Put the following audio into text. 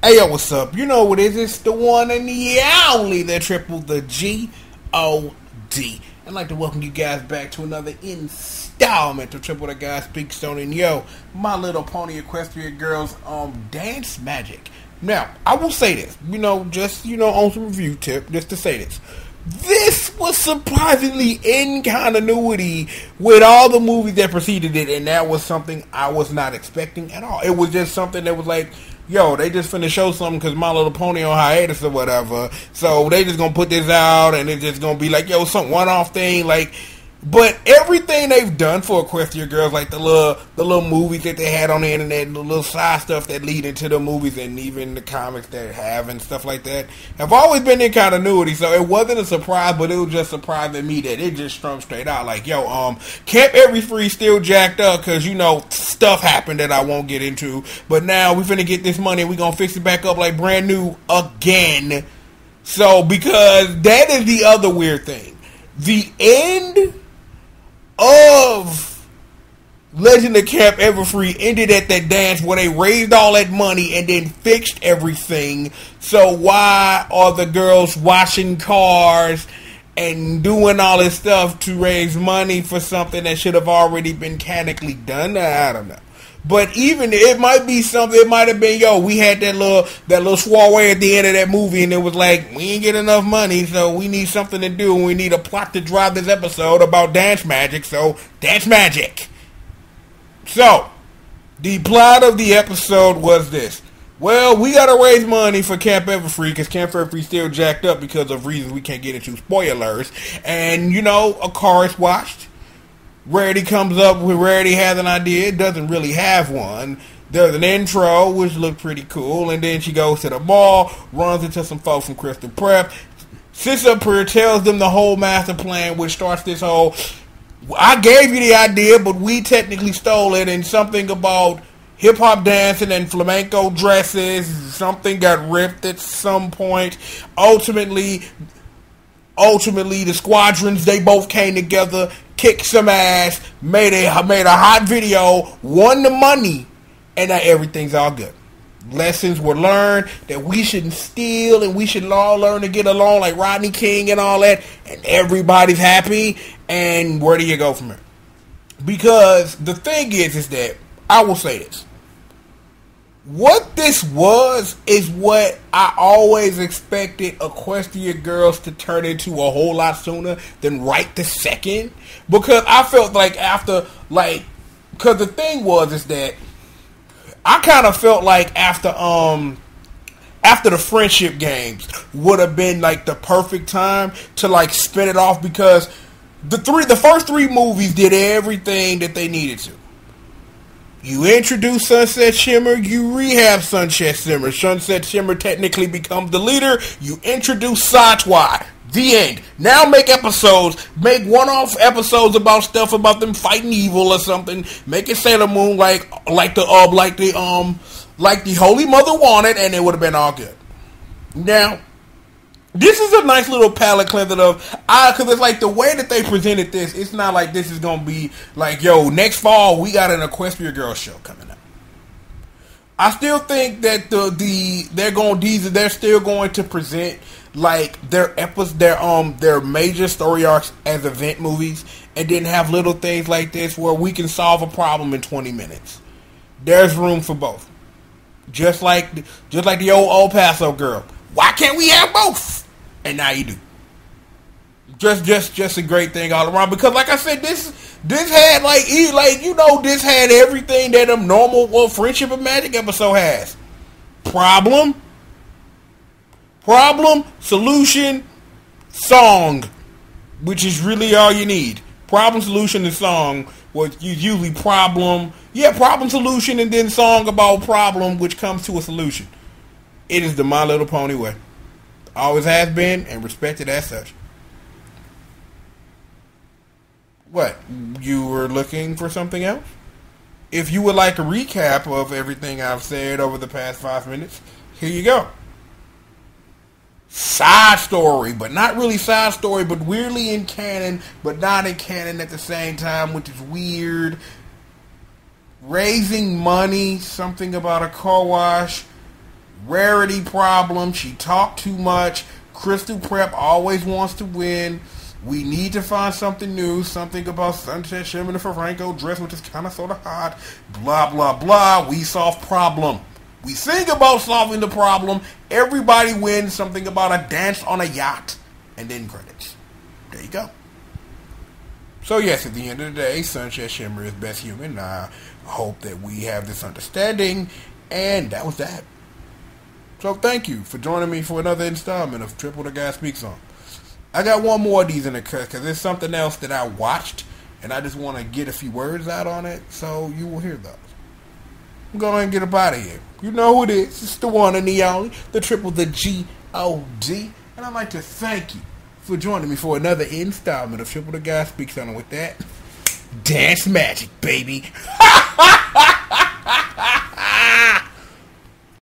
Hey yo, what's up? You know what it is? It's the one and the only, the triple, the G.O.D. I'd like to welcome you guys back to another installment of Triple the Guy Speaks On. And yo, My Little Pony Equestria Girls Dance Magic. Now, I will say this, just on some review tip, just to say this. This was surprisingly in continuity with all the movies that preceded it, and that was something I was not expecting at all. It was just something that was like, yo, they just finna show something because My Little Pony on hiatus or whatever, so they just gonna put this out, and it's just gonna be like, yo, some one-off thing, like. But everything they've done for Equestria Girls, like the little movies that they had on the internet, the little side stuff that lead into the movies, and even the comics that have and stuff like that, have always been in continuity. So it wasn't a surprise, but it was just surprising me that it just strung straight out. Like, yo, Camp Everfree still jacked up because, stuff happened that I won't get into. But now we finna get this money and we gonna fix it back up like brand new again. So, because that is the other weird thing. The end of Legend of Camp Everfree ended at that dance where they raised all that money and then fixed everything. So why are the girls washing cars and doing all this stuff to raise money for something that should have already been mechanically done? I don't know. But even it might be something. It might have been, yo, we had that little soiree at the end of that movie, and it was like, we ain't get enough money, so we need something to do, and we need a plot to drive this episode about dance magic. So dance magic. So the plot of the episode was this: well, we gotta raise money for Camp Everfree because Camp Everfree still jacked up because of reasons we can't get into. Spoilers. And a car is washed. Rarity comes up with Rarity has an idea, doesn't really have one. There's an intro, which looked pretty cool, and then she goes to the mall, runs into some folks from Crystal Prep, sits up here, tells them the whole master plan, which starts this whole, I gave you the idea, but we technically stole it, and something about hip-hop dancing and flamenco dresses, something got ripped at some point. Ultimately, the squadrons, they both came together, kicked some ass, made a hot video, won the money, and now everything's all good. Lessons were learned that we shouldn't steal and we should all learn to get along like Rodney King and all that, and everybody's happy. And where do you go from here? Because the thing is that, I will say this. What this was is what I always expected Equestria Girls to turn into a whole lot sooner than right this second. Because I felt like because the thing is that I kind of felt like after the friendship games would have been like the perfect time to like spin it off, because the first three movies did everything that they needed to. You introduce Sunset Shimmer, you rehab Sunset Shimmer. Sunset Shimmer technically becomes the leader. You introduce Satwa. The end. Now make one-off episodes about stuff about them fighting evil or something. Make it Sailor Moon like the Holy Mother wanted, and it would have been all good. Now, this is a nice little palate cleanser because it's like the way that they presented this, it's not like this is going to be like, yo, next fall we got an Equestria Girls show coming up. I still think that they're still going to present like their major story arcs as event movies, and then have little things like this where we can solve a problem in 20 minutes. There's room for both. Just like the old El Paso girl. Why can't we have both? And now you do. Just a great thing all around. Because like I said, this had this had everything that a normal Friendship of Magic episode has. Problem, solution, song, which is really all you need. Problem, solution, and song was usually problem, solution, and then song about problem, which comes to a solution. It is the My Little Pony way. Always has been, and respected as such. What? You were looking for something else? If you would like a recap of everything I've said over the past 5 minutes, here you go. Side story, but not really side story, but weirdly in canon, but not in canon at the same time, which is weird. Raising money, something about a car wash. Rarity problem. She talked too much. Crystal Prep always wants to win. We need to find something new. Something about Sunset Shimmer and Franco dress, which is kind of sort of hot. Blah, blah, blah. We solve problem. We sing about solving the problem. Everybody wins. Something about a dance on a yacht. And then credits. There you go. So yes, at the end of the day, Sunset Shimmer is best human. I hope that we have this understanding. And that was that. So thank you for joining me for another installment of Triple the Guy Speaks On. I got one more of these in the cut because there's something else that I watched and I just want to get a few words out on it, so you will hear those. I'm going to get up out of here. You know who it is. It's the one and the only, the triple, the G.O.D. And I'd like to thank you for joining me for another installment of Triple the Guy Speaks On. And with that, dance magic, baby.